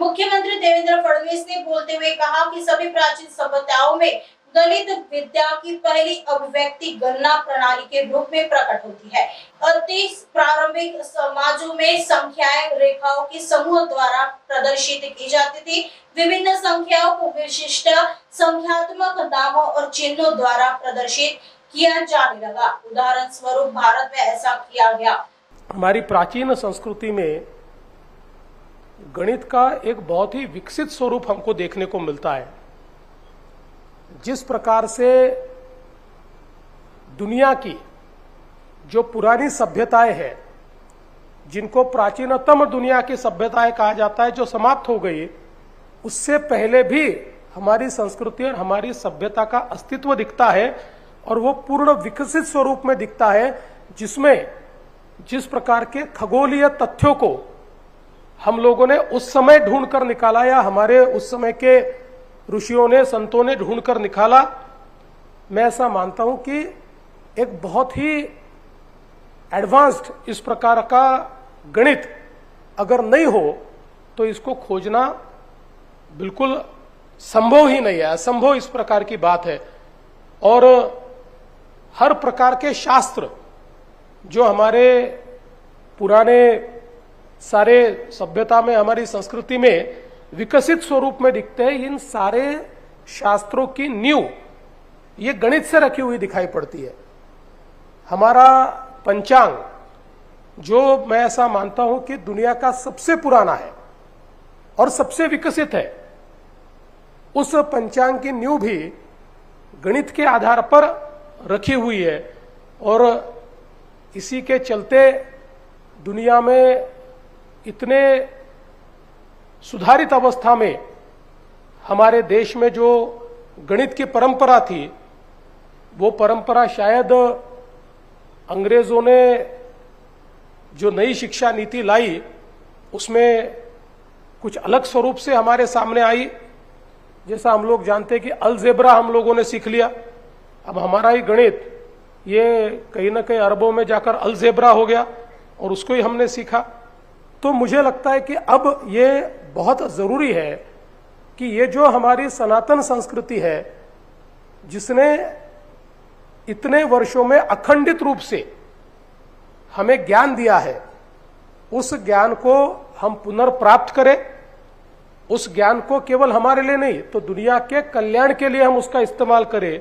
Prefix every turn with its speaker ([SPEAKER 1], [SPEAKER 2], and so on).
[SPEAKER 1] मुख्यमंत्री देवेंद्र फडणवीस ने बोलते हुए कहा कि सभी प्राचीन सभ्यताओं में गणित विद्या की पहली अभिव्यक्ति गणना प्रणाली के रूप में प्रकट होती है। अति प्रारंभिक समाजों में संख्याएं रेखाओं के समूह द्वारा प्रदर्शित की जाती थी। विभिन्न संख्याओं को विशिष्ट संख्यात्मक नामों और चिन्हों द्वारा प्रदर्शित किया जाने लगा। उदाहरण स्वरूप भारत में ऐसा किया गया।
[SPEAKER 2] हमारी प्राचीन संस्कृति में गणित का एक बहुत ही विकसित स्वरूप हमको देखने को मिलता है। जिस प्रकार से दुनिया की जो पुरानी सभ्यताएं हैं, जिनको प्राचीनतम दुनिया की सभ्यताएं कहा जाता है, जो समाप्त हो गई, उससे पहले भी हमारी संस्कृति और हमारी सभ्यता का अस्तित्व दिखता है और वो पूर्ण विकसित स्वरूप में दिखता है, जिसमें जिस प्रकार के खगोलीय तथ्यों को हम लोगों ने उस समय ढूंढकर निकाला या हमारे उस समय के ऋषियों ने, संतों ने ढूंढकर निकाला, मैं ऐसा मानता हूं कि एक बहुत ही एडवांस्ड इस प्रकार का गणित अगर नहीं हो तो इसको खोजना बिल्कुल संभव ही नहीं है, असंभव इस प्रकार की बात है। और हर प्रकार के शास्त्र जो हमारे पुराने सारे सभ्यता में, हमारी संस्कृति में विकसित स्वरूप में दिखते हैं, इन सारे शास्त्रों की नींव ये गणित से रखी हुई दिखाई पड़ती है। हमारा पंचांग, जो मैं ऐसा मानता हूं कि दुनिया का सबसे पुराना है और सबसे विकसित है, उस पंचांग की नींव भी गणित के आधार पर रखी हुई है। और इसी के चलते दुनिया में इतने सुधारित अवस्था में हमारे देश में जो गणित की परंपरा थी, वो परंपरा शायद अंग्रेजों ने जो नई शिक्षा नीति लाई उसमें कुछ अलग स्वरूप से हमारे सामने आई। जैसा हम लोग जानते हैं कि अलजेब्रा हम लोगों ने सीख लिया, अब हमारा ही गणित ये कहीं ना कहीं अरबों में जाकर अलजेब्रा हो गया और उसको ही हमने सीखा। तो मुझे लगता है कि अब ये बहुत जरूरी है कि ये जो हमारी सनातन संस्कृति है, जिसने इतने वर्षों में अखंडित रूप से हमें ज्ञान दिया है, उस ज्ञान को हम पुनर्प्राप्त करें। उस ज्ञान को केवल हमारे लिए नहीं तो दुनिया के कल्याण के लिए हम उसका इस्तेमाल करें।